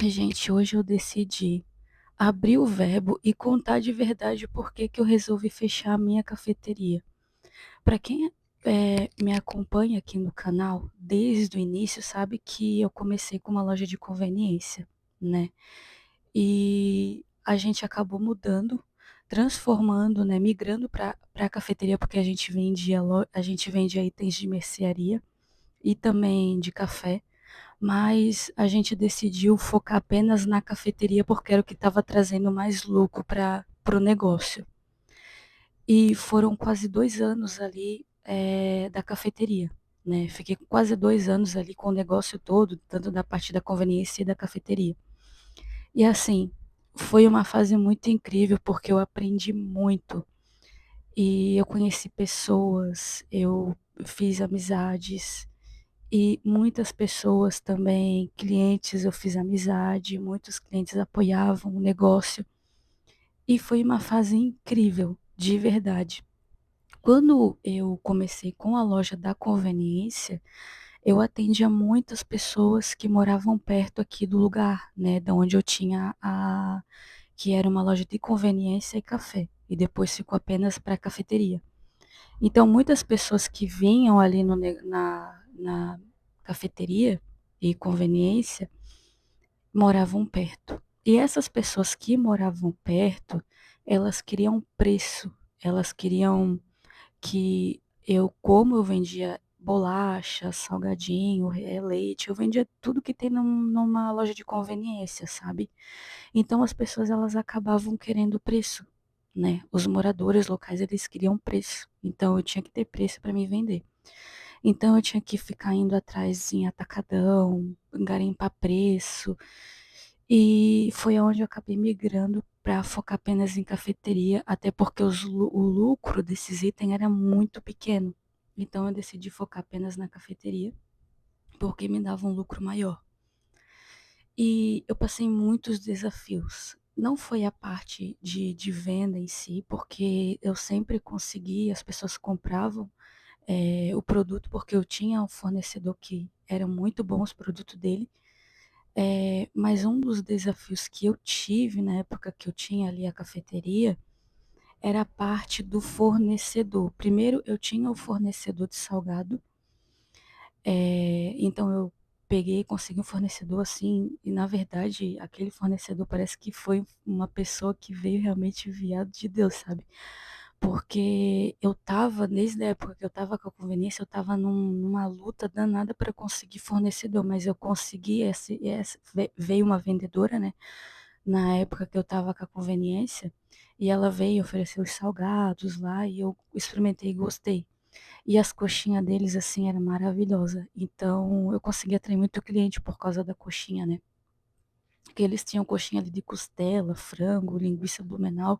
Gente, hoje eu decidi abrir o verbo e contar de verdade por que que eu resolvi fechar a minha cafeteria. Para quem me acompanha aqui no canal desde o início, sabe que eu comecei com uma loja de conveniência, né? E a gente acabou mudando, transformando, né, migrando para a cafeteria porque a gente vendia itens de mercearia e também de café, mas a gente decidiu focar apenas na cafeteria porque era o que estava trazendo mais lucro para o negócio. E foram quase 2 anos ali da cafeteria, né? Fiquei quase 2 anos ali com o negócio todo, tanto da parte da conveniência e da cafeteria. E assim, foi uma fase muito incrível porque eu aprendi muito e eu conheci pessoas, eu fiz amizades e muitas pessoas também, clientes, eu fiz amizade, muitos clientes apoiavam o negócio e foi uma fase incrível, de verdade. Quando eu comecei com a loja da conveniência, eu atendia muitas pessoas que moravam perto aqui do lugar, né, da onde eu tinha que era uma loja de conveniência e café, e depois ficou apenas para cafeteria. Então, muitas pessoas que vinham ali na cafeteria e conveniência moravam perto. E essas pessoas que moravam perto, elas queriam preço, elas queriam que como eu vendia bolacha, salgadinho, leite, eu vendia tudo que tem numa loja de conveniência, sabe? Então as pessoas elas acabavam querendo preço, né? Os moradores locais eles queriam preço, então eu tinha que ter preço para me vender. Então eu tinha que ficar indo atrás em atacadão, garimpar preço, e foi aonde eu acabei migrando para focar apenas em cafeteria, até porque o lucro desses itens era muito pequeno. Então eu decidi focar apenas na cafeteria, porque me dava um lucro maior. E eu passei muitos desafios. Não foi a parte de venda em si, porque eu sempre consegui, as pessoas compravam o produto, porque eu tinha um fornecedor que era muito bom os produtos dele. Mas um dos desafios que eu tive na época que eu tinha ali a cafeteria era a parte do fornecedor. Primeiro, eu tinha o fornecedor de salgado, então eu peguei e consegui um fornecedor assim, e na verdade aquele fornecedor parece que foi uma pessoa que veio realmente enviado de Deus, sabe? Porque eu estava, desde a época que eu estava com a conveniência, eu estava numa luta danada para conseguir fornecedor, mas eu consegui, veio uma vendedora, né, na época que eu estava com a conveniência, e ela veio oferecer os salgados lá, e eu experimentei e gostei. E as coxinhas deles, assim, era maravilhosa. Então, eu consegui atrair muito cliente por causa da coxinha, né? Porque eles tinham coxinha ali de costela, frango, linguiça blumenau.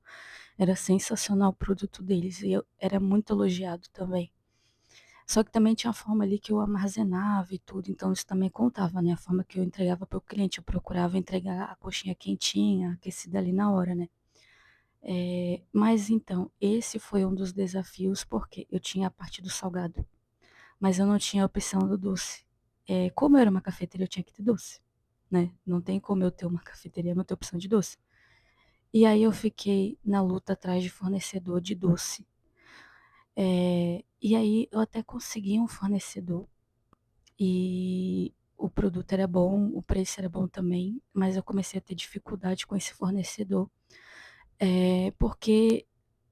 Era sensacional o produto deles. E eu era muito elogiado também. Só que também tinha a forma ali que eu armazenava e tudo. Então, isso também contava, né? A forma que eu entregava para o cliente. Eu procurava entregar a coxinha quentinha, aquecida ali na hora, né? Mas então, esse foi um dos desafios, porque eu tinha a parte do salgado, mas eu não tinha a opção do doce. Como era uma cafeteria, eu tinha que ter doce, né? Não tem como eu ter uma cafeteria e não ter opção de doce. E aí eu fiquei na luta atrás de fornecedor de doce. E aí eu até consegui um fornecedor e o produto era bom, o preço era bom também, mas eu comecei a ter dificuldade com esse fornecedor, porque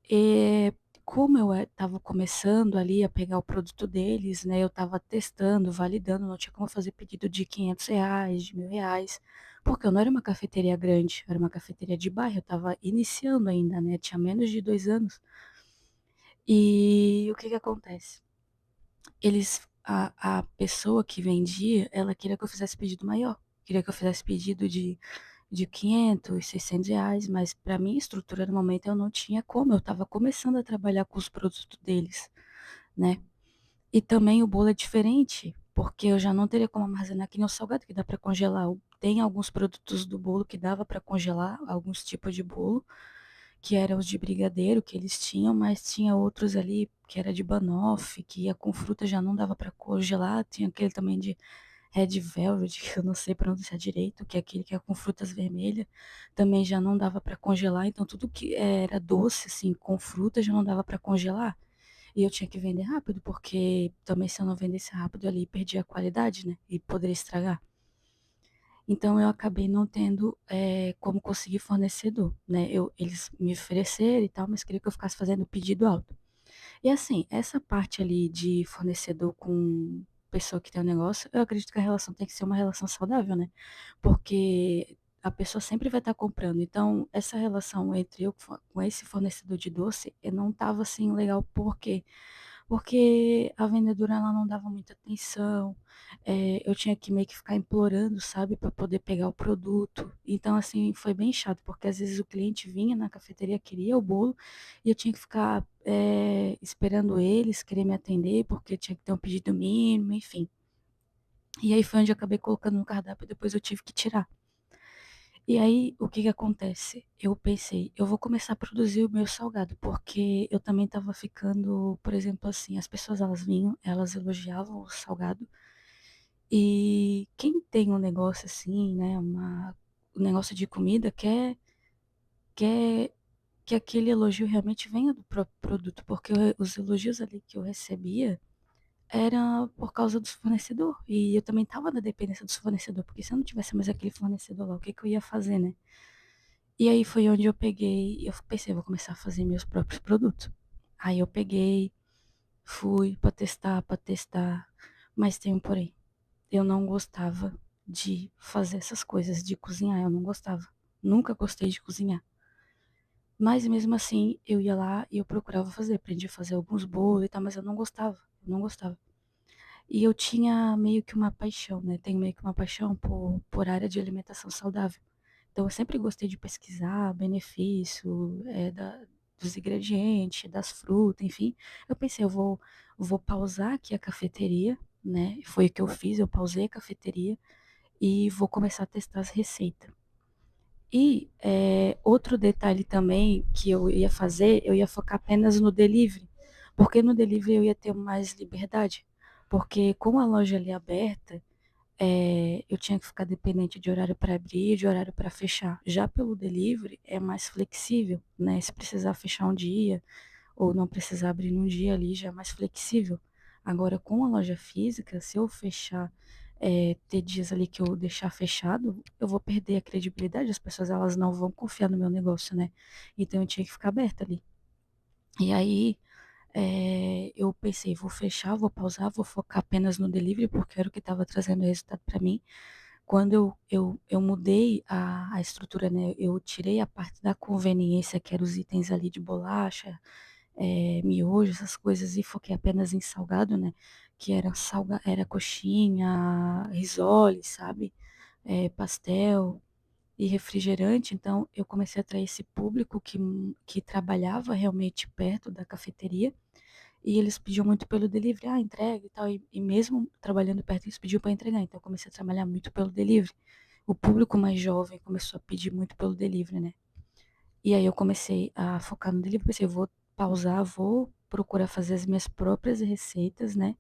Eh, como eu estava começando ali a pegar o produto deles, né, eu estava testando, validando, não tinha como fazer pedido de R$ 500, de R$ 1.000, porque eu não era uma cafeteria grande, era uma cafeteria de bairro, eu estava iniciando ainda, né, tinha menos de 2 anos. E o que que acontece? A pessoa que vendia, ela queria que eu fizesse pedido maior, queria que eu fizesse pedido de R$ 500, R$ 600, mas para minha estrutura no momento eu não tinha como, eu estava começando a trabalhar com os produtos deles, né. E também o bolo é diferente, porque eu já não teria como armazenar que nem o salgado que dá para congelar. Tem alguns produtos do bolo que dava para congelar, alguns tipos de bolo, que eram os de brigadeiro que eles tinham, mas tinha outros ali que era de banoffee, que ia com fruta, já não dava para congelar, tinha aquele também Red Velvet, que eu não sei pronunciar direito, que é aquele que é com frutas vermelhas, também já não dava para congelar, então tudo que era doce, assim, com fruta já não dava para congelar. E eu tinha que vender rápido, porque também se eu não vendesse rápido ali, perdia a qualidade, né? E poderia estragar. Então eu acabei não tendo como conseguir fornecedor, né? Eles me ofereceram e tal, mas queria que eu ficasse fazendo pedido alto. E assim, essa parte ali de fornecedor com pessoa que tem um negócio, eu acredito que a relação tem que ser uma relação saudável, né? Porque a pessoa sempre vai estar comprando. Então, essa relação entre eu com esse fornecedor de doce, eu não tava assim legal, porque a vendedora ela não dava muita atenção, eu tinha que meio que ficar implorando, sabe, para poder pegar o produto. Então, assim, foi bem chato, porque às vezes o cliente vinha na cafeteria, queria o bolo, e eu tinha que ficar esperando eles querer me atender, porque tinha que ter um pedido mínimo, enfim. E aí foi onde eu acabei colocando no cardápio, e depois eu tive que tirar. E aí, o que que acontece? Eu pensei, eu vou começar a produzir o meu salgado, porque eu também estava ficando, por exemplo, assim, as pessoas elas vinham, elas elogiavam o salgado, e quem tem um negócio assim, né, um negócio de comida, quer que aquele elogio realmente venha do próprio produto, porque os elogios ali que eu recebia era por causa dos fornecedor, e eu também estava na dependência dos fornecedor, porque se eu não tivesse mais aquele fornecedor lá, o que que eu ia fazer, né? E aí foi onde eu peguei, eu pensei, vou começar a fazer meus próprios produtos. Aí eu peguei, fui pra testar, mas tem um porém. Eu não gostava de fazer essas coisas, de cozinhar, eu não gostava. Nunca gostei de cozinhar. Mas mesmo assim, eu ia lá e eu procurava fazer, aprendi a fazer alguns bolos e tal, mas eu não gostava. E eu tinha meio que uma paixão, né? Tenho meio que uma paixão por área de alimentação saudável. Então, eu sempre gostei de pesquisar benefício dos ingredientes, das frutas, enfim. Eu pensei, vou pausar aqui a cafeteria, né? Foi o que eu fiz, eu pausei a cafeteria e vou começar a testar as receitas. E outro detalhe também que eu ia fazer, eu ia focar apenas no delivery, porque no delivery eu ia ter mais liberdade, porque com a loja ali aberta, eu tinha que ficar dependente de horário para abrir e de horário para fechar. Já pelo delivery é mais flexível, né? Se precisar fechar um dia ou não precisar abrir num dia ali, já é mais flexível. Agora, com a loja física, se eu fechar, ter dias ali que eu deixar fechado, eu vou perder a credibilidade, as pessoas elas não vão confiar no meu negócio, né? Então eu tinha que ficar aberta ali. E aí, eu pensei, vou fechar, vou pausar, vou focar apenas no delivery, porque era o que estava trazendo resultado para mim. Quando eu mudei a estrutura, né? Eu tirei a parte da conveniência, que eram os itens ali de bolacha, miojo, essas coisas, e foquei apenas em salgado, né? Que era coxinha, risole, sabe? Pastel e refrigerante. Então, eu comecei a atrair esse público que trabalhava realmente perto da cafeteria. E eles pediam muito pelo delivery, entrega e tal. E mesmo trabalhando perto, eles pediam para entregar. Então, eu comecei a trabalhar muito pelo delivery. O público mais jovem começou a pedir muito pelo delivery, né? E aí eu comecei a focar no delivery, pensei, eu vou pausar, vou procurar fazer as minhas próprias receitas, né?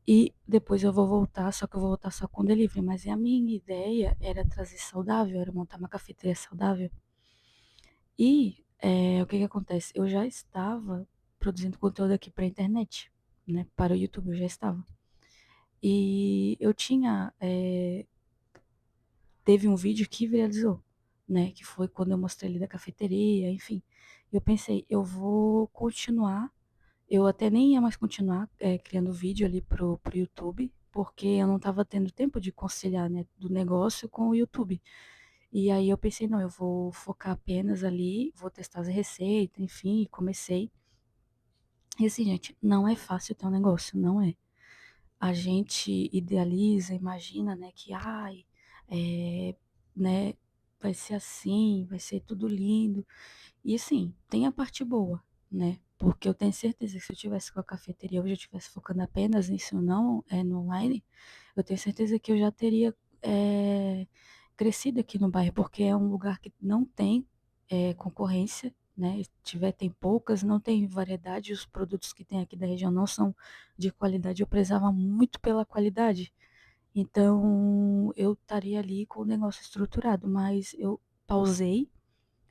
E depois eu vou voltar, só que eu vou voltar só com delivery. Mas a minha ideia era trazer saudável, era montar uma cafeteria saudável. E o que que acontece? Eu já estava produzindo conteúdo aqui para a internet, né? Para o YouTube, eu já estava. E eu tinha. Teve um vídeo que viralizou, né? Que foi quando eu mostrei ali da cafeteria, enfim. Eu pensei, eu vou continuar. Eu até nem ia mais continuar criando vídeo ali pro YouTube, porque eu não estava tendo tempo de conciliar, né, do negócio com o YouTube. E aí eu pensei, não, eu vou focar apenas ali, vou testar as receitas, enfim, e comecei. E assim, gente, não é fácil ter um negócio, não é. A gente idealiza, imagina, né, que, ai, é, né, vai ser assim, vai ser tudo lindo. E assim, tem a parte boa, né? Porque eu tenho certeza que se eu tivesse com a cafeteria hoje, eu estivesse focando apenas nisso, não no online, eu tenho certeza que eu já teria crescido aqui no bairro, porque é um lugar que não tem concorrência, né? Se tiver, tem poucas, não tem variedade, os produtos que tem aqui da região não são de qualidade. Eu prezava muito pela qualidade. Então, eu estaria ali com o negócio estruturado, mas eu pausei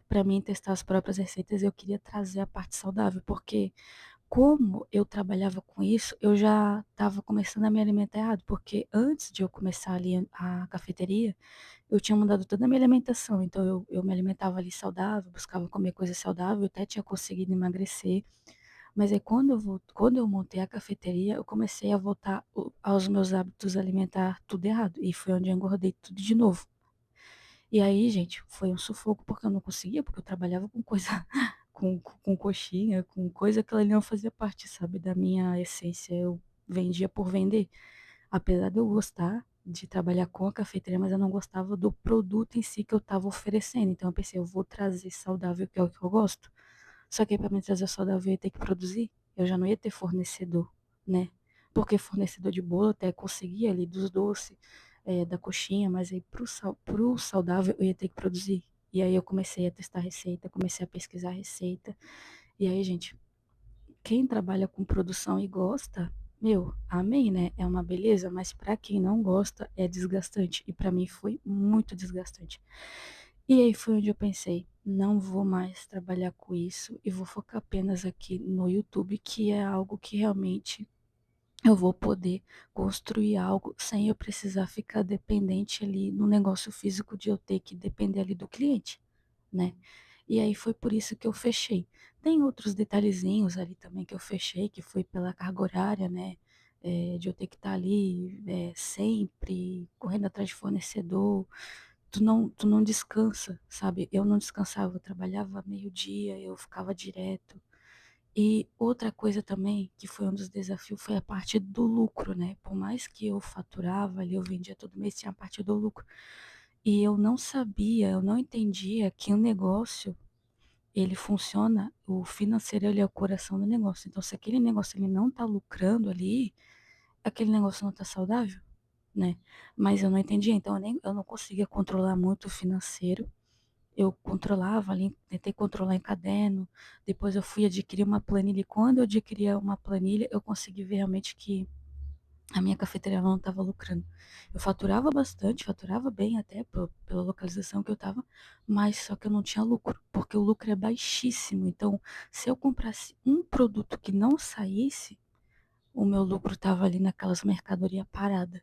para mim testar as próprias receitas, eu queria trazer a parte saudável, porque como eu trabalhava com isso, eu já estava começando a me alimentar errado, porque antes de eu começar ali a cafeteria, eu tinha mudado toda a minha alimentação, então eu me alimentava ali saudável, buscava comer coisa saudável, eu até tinha conseguido emagrecer, mas aí quando eu montei a cafeteria, eu comecei a voltar aos meus hábitos alimentar tudo errado, e foi onde eu engordei tudo de novo. E aí, gente, foi um sufoco porque eu não conseguia, porque eu trabalhava com coisa, com coxinha, com coisa que ela não fazia parte, sabe, da minha essência. Eu vendia por vender. Apesar de eu gostar de trabalhar com a cafeteria, mas eu não gostava do produto em si que eu estava oferecendo. Então eu pensei, eu vou trazer saudável, que é o que eu gosto. Só que para me trazer saudável eu ia ter que produzir. Eu já não ia ter fornecedor, né? Porque fornecedor de bolo eu até conseguia ali dos doces, da coxinha, mas aí pro saudável eu ia ter que produzir. E aí eu comecei a testar receita, comecei a pesquisar receita. E aí, gente, quem trabalha com produção e gosta, meu, amém, né? É uma beleza, mas para quem não gosta é desgastante. E para mim foi muito desgastante. E aí foi onde eu pensei, não vou mais trabalhar com isso e vou focar apenas aqui no YouTube, que é algo que realmente eu vou poder construir algo sem eu precisar ficar dependente ali no negócio físico de eu ter que depender ali do cliente, né? E aí foi por isso que eu fechei. Tem outros detalhezinhos ali também que eu fechei, que foi pela carga horária, né? De eu ter que estar ali sempre correndo atrás de fornecedor, tu não descansa, sabe? Eu não descansava, eu trabalhava meio-dia, eu ficava direto. E outra coisa também, que foi um dos desafios, foi a parte do lucro, né? Por mais que eu faturava ali, eu vendia todo mês, tinha a parte do lucro. E eu não sabia, eu não entendia que o negócio, ele funciona, o financeiro, ele é o coração do negócio. Então, se aquele negócio ele não tá lucrando ali, aquele negócio não tá saudável, né? Mas eu não entendia, então eu não conseguia controlar muito o financeiro. Eu controlava ali, tentei controlar em caderno, depois eu fui adquirir uma planilha, e quando eu adquiria uma planilha, eu consegui ver realmente que a minha cafeteria não estava lucrando. Eu faturava bastante, faturava bem até pela localização que eu estava, mas só que eu não tinha lucro, porque o lucro é baixíssimo. Então, se eu comprasse um produto que não saísse, o meu lucro estava ali naquelas mercadorias paradas.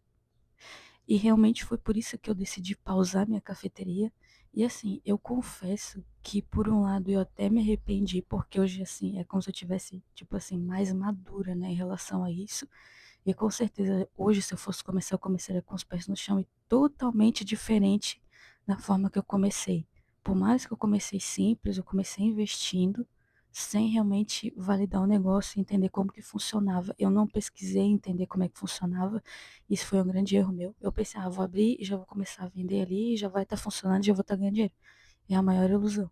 E realmente foi por isso que eu decidi pausar minha cafeteria. E assim, eu confesso que por um lado eu até me arrependi, porque hoje assim, é como se eu tivesse, tipo assim, mais madura, né, em relação a isso. E com certeza, hoje, se eu fosse começar, eu começaria com os pés no chão e totalmente diferente da forma que eu comecei. Por mais que eu comecei simples, eu comecei investindo, sem realmente validar o negócio e entender como que funcionava. Eu não pesquisei entender como é que funcionava. Isso foi um grande erro meu. Eu pensei, ah, vou abrir e já vou começar a vender ali, já vai estar funcionando, já vou estar ganhando dinheiro. É a maior ilusão.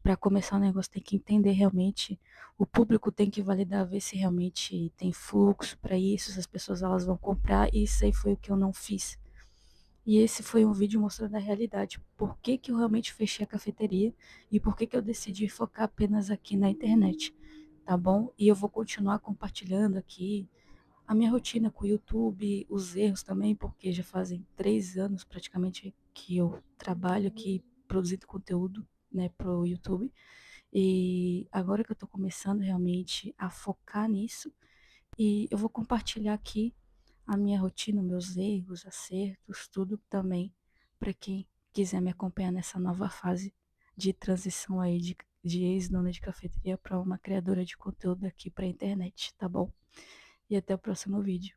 Para começar o negócio tem que entender realmente, o público tem que validar, ver se realmente tem fluxo para isso, se as pessoas elas vão comprar, e isso aí foi o que eu não fiz. E esse foi um vídeo mostrando a realidade, por que que eu realmente fechei a cafeteria e por que que eu decidi focar apenas aqui na internet, tá bom? E eu vou continuar compartilhando aqui a minha rotina com o YouTube, os erros também, porque já fazem 3 anos praticamente que eu trabalho aqui produzindo conteúdo, né, pro YouTube. E agora que eu tô começando realmente a focar nisso, e eu vou compartilhar aqui a minha rotina, meus erros, acertos, tudo também, para quem quiser me acompanhar nessa nova fase de transição aí de ex-dona de cafeteria para uma criadora de conteúdo aqui para a internet, tá bom? E até o próximo vídeo.